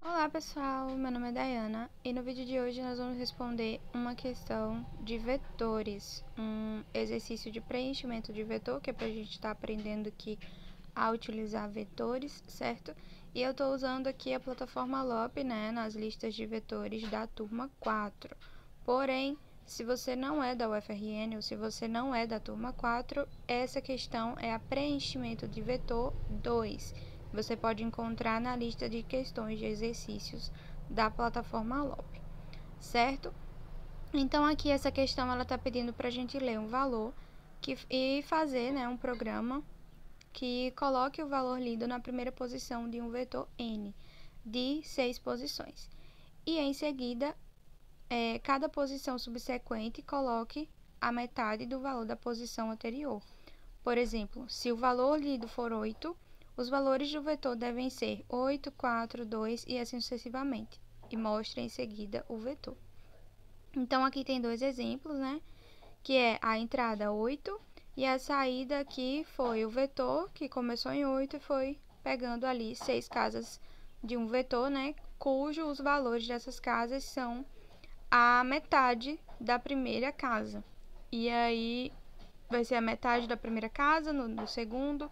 Olá pessoal, meu nome é Dayana e no vídeo de hoje nós vamos responder uma questão de vetores, um exercício de preenchimento de vetor, que é para a gente estar aprendendo aqui a utilizar vetores, certo? E eu estou usando aqui a plataforma LOP, né, nas listas de vetores da turma 4. Porém, se você não é da UFRN ou se você não é da turma 4, essa questão é a preenchimento de vetor 2. Você pode encontrar na lista de questões de exercícios da plataforma LOP, certo? Então, aqui essa questão ela está pedindo para a gente ler um valor e fazer, né, um programa que coloque o valor lido na primeira posição de um vetor n, de 6 posições. E em seguida, cada posição subsequente coloque a metade do valor da posição anterior. Por exemplo, se o valor lido for 8, os valores do vetor devem ser 8, 4, 2 e assim sucessivamente. E mostre em seguida o vetor. Então, aqui tem dois exemplos, né? Que é a entrada 8 e a saída aqui foi o vetor, que começou em 8 e foi pegando ali 6 casas de um vetor, né? Cujos valores dessas casas são a metade da primeira casa. E aí, vai ser a metade da primeira casa no segundo,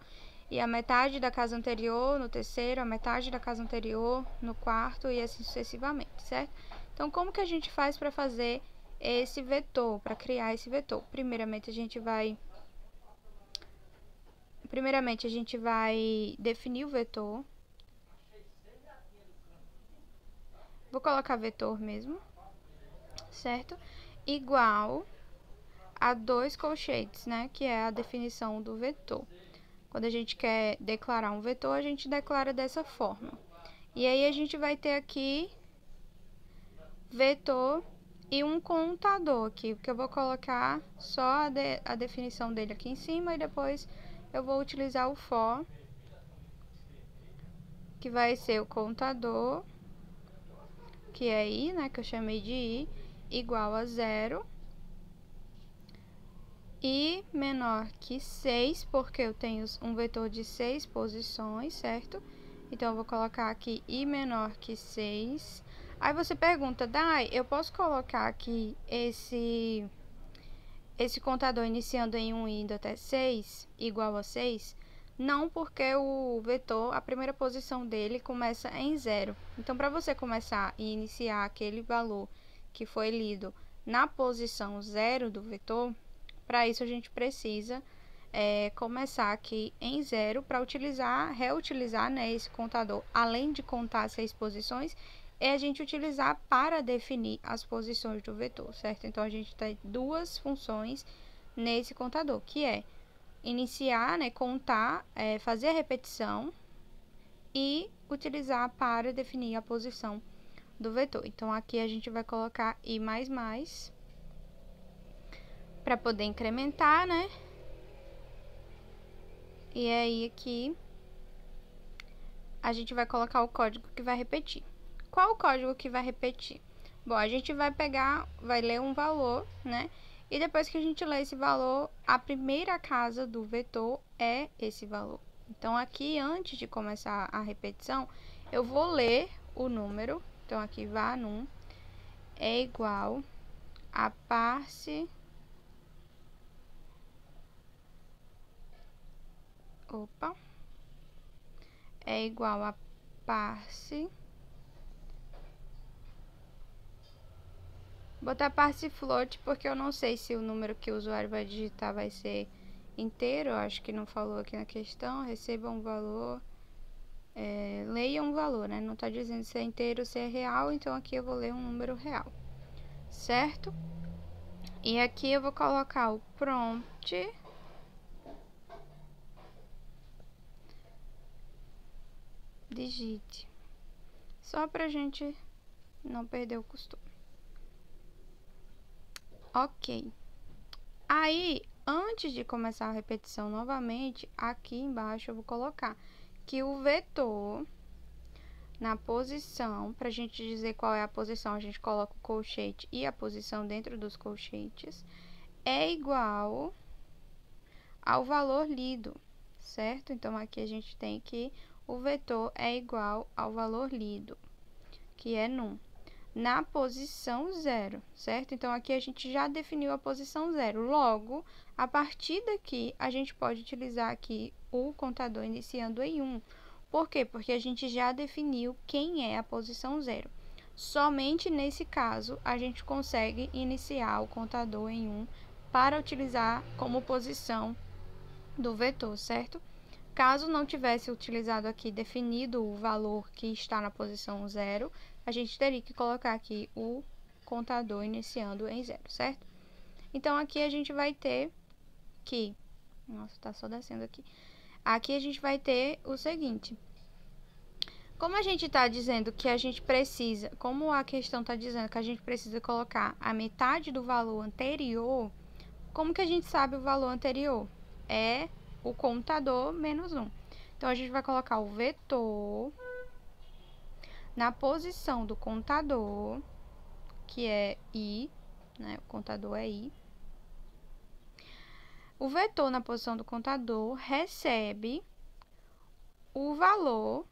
e a metade da casa anterior no terceiro, a metade da casa anterior no quarto e assim sucessivamente, certo? Então, como que a gente faz para fazer esse vetor, para criar esse vetor? Primeiramente, a gente vai definir o vetor. Vou colocar vetor mesmo, certo? Igual a 2 colchetes, né? Que é a definição do vetor. Quando a gente quer declarar um vetor, a gente declara dessa forma. E aí, a gente vai ter aqui vetor e um contador aqui, porque eu vou colocar só a definição dele aqui em cima e depois eu vou utilizar o for, que vai ser o contador, que é i, né, que eu chamei de i, igual a 0, i menor que 6, porque eu tenho um vetor de 6 posições, certo? Então, eu vou colocar aqui i menor que 6. Aí você pergunta, Dai, eu posso colocar aqui esse contador iniciando em 1 e indo até 6, igual a 6? Não, porque o vetor, a primeira posição dele começa em 0. Então, para você começar e iniciar aquele valor que foi lido na posição 0 do vetor, para isso a gente precisa começar aqui em 0 para reutilizar, né, esse contador, além de contar 6 posições, é a gente utilizar para definir as posições do vetor, certo? Então, a gente tem duas funções nesse contador, que é iniciar, né, contar, fazer a repetição e utilizar para definir a posição do vetor. Então, aqui a gente vai colocar i++ para poder incrementar, né? E aí, aqui, a gente vai colocar o código que vai repetir. Qual o código que vai repetir? Bom, a gente vai ler um valor, né? E depois que a gente ler esse valor, a primeira casa do vetor é esse valor. Então, aqui, antes de começar a repetição, eu vou ler o número. Então, aqui, var_num é igual a parse... é igual a parse... botar parse float, porque eu não sei se o número que o usuário vai digitar vai ser inteiro, acho que não falou aqui na questão. Receba um valor, leia um valor, né? Não está dizendo se é inteiro ou se é real, então aqui eu vou ler um número real, certo? E aqui eu vou colocar o prompt digite, só pra gente não perder o costume. Ok. Aí, antes de começar a repetição novamente, aqui embaixo eu vou colocar que o vetor, na posição, para a gente dizer qual é a posição, a gente coloca o colchete e a posição dentro dos colchetes, é igual ao valor lido, certo? Então, aqui a gente tem que o vetor é igual ao valor lido. que é num, na posição 0, certo? Então, aqui a gente já definiu a posição 0. Logo, a partir daqui, a gente pode utilizar aqui o contador iniciando em 1. Por quê? Porque a gente já definiu quem é a posição 0. Somente nesse caso, a gente consegue iniciar o contador em 1 para utilizar como posição do vetor, certo? Caso não tivesse utilizado aqui, definido o valor que está na posição 0, a gente teria que colocar aqui o contador iniciando em 0, certo? Então, aqui a gente vai ter que... Nossa, tá só descendo aqui. Aqui a gente vai ter o seguinte. Como a gente está dizendo que a gente precisa... Como a questão está dizendo que a gente precisa colocar a metade do valor anterior, como que a gente sabe o valor anterior? É o contador menos 1. Então, a gente vai colocar o vetor na posição do contador, que é i, né? O contador é i. O vetor na posição do contador recebe o valor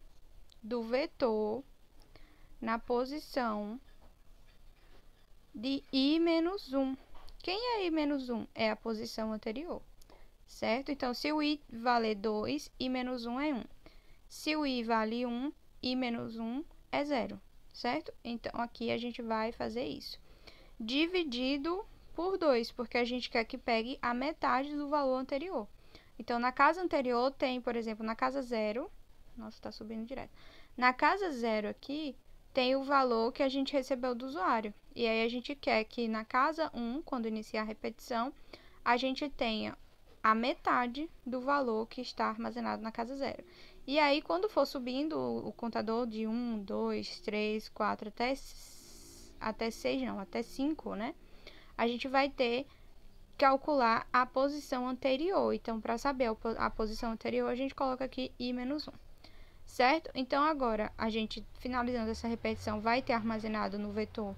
do vetor na posição de i menos 1. Quem é i menos 1? É a posição anterior, certo? Então, se o i valer 2, i menos 1 é 1. Se o i vale 1, i menos 1 é 0, certo? Então, aqui a gente vai fazer isso. Dividido por 2, porque a gente quer que pegue a metade do valor anterior. Então, na casa anterior tem, por exemplo, na casa 0... Nossa, tá subindo direto. Na casa 0 aqui, tem o valor que a gente recebeu do usuário. E aí, a gente quer que na casa 1, quando iniciar a repetição, a gente tenha a metade do valor que está armazenado na casa 0. E aí, quando for subindo o contador de 1, 2, 3, 4, até 6, não, até 5, né? A gente vai ter que calcular a posição anterior. Então, para saber a posição anterior, a gente coloca aqui i menos 1. Certo? Então, agora, a gente, finalizando essa repetição, vai ter armazenado no vetor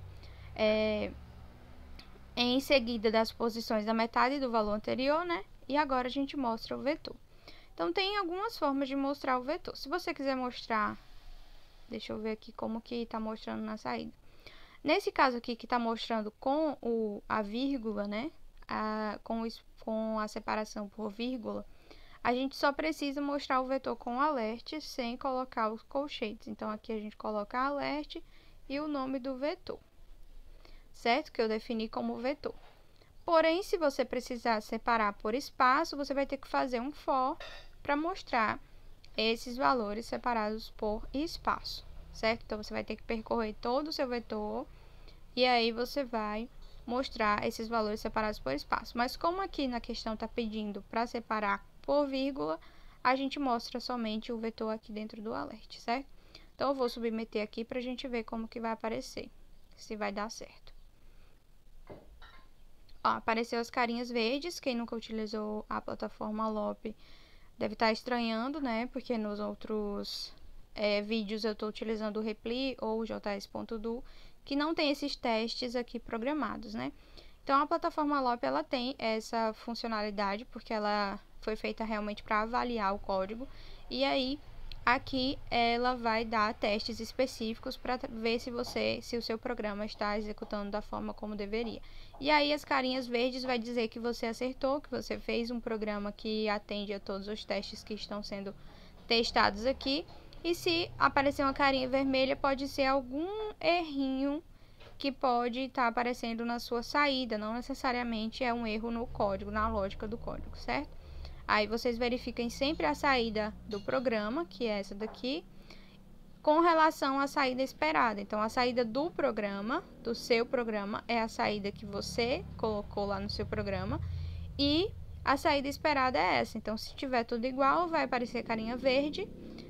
em seguida das posições da metade do valor anterior, né? E agora a gente mostra o vetor. Então, tem algumas formas de mostrar o vetor. Se você quiser mostrar, deixa eu ver aqui como que está mostrando na saída. Nesse caso aqui, que está mostrando com a vírgula, né? Com a separação por vírgula, a gente só precisa mostrar o vetor com alert sem colocar os colchetes. Então, aqui a gente coloca alert e o nome do vetor, certo? Que eu defini como vetor. Porém, se você precisar separar por espaço, você vai ter que fazer um for para mostrar esses valores separados por espaço, certo? Então, você vai ter que percorrer todo o seu vetor e aí você vai mostrar esses valores separados por espaço. Mas como aqui na questão está pedindo para separar por vírgula, a gente mostra somente o vetor aqui dentro do alert, certo? Então, eu vou submeter aqui para a gente ver como que vai aparecer, se vai dar certo. Ó, apareceu as carinhas verdes. Quem nunca utilizou a plataforma Lopi deve estar estranhando, né? Porque nos outros vídeos eu estou utilizando o Repli ou o js.do, que não tem esses testes aqui programados, né? Então, a plataforma Lopi, ela tem essa funcionalidade, porque ela foi feita realmente para avaliar o código. E aí, aqui, ela vai dar testes específicos para ver se o seu programa está executando da forma como deveria. E aí, as carinhas verdes vai dizer que você acertou, que você fez um programa que atende a todos os testes que estão sendo testados aqui. E se aparecer uma carinha vermelha, pode ser algum errinho que pode estar aparecendo na sua saída, não necessariamente é um erro no código, na lógica do código, certo? Aí vocês verifiquem sempre a saída do programa, que é essa daqui, com relação à saída esperada. Então, a saída do programa, do seu programa, é a saída que você colocou lá no seu programa, e a saída esperada é essa. Então, se tiver tudo igual, vai aparecer a carinha verde,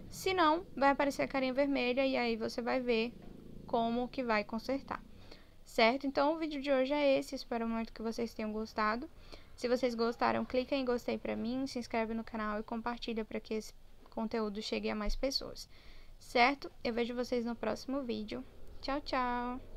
se não, vai aparecer a carinha vermelha, e aí você vai ver como que vai consertar. Certo? Então, o vídeo de hoje é esse. Espero muito que vocês tenham gostado. Se vocês gostaram, clica em gostei pra mim, se inscreve no canal e compartilha para que esse conteúdo chegue a mais pessoas. Certo? Eu vejo vocês no próximo vídeo. Tchau, tchau!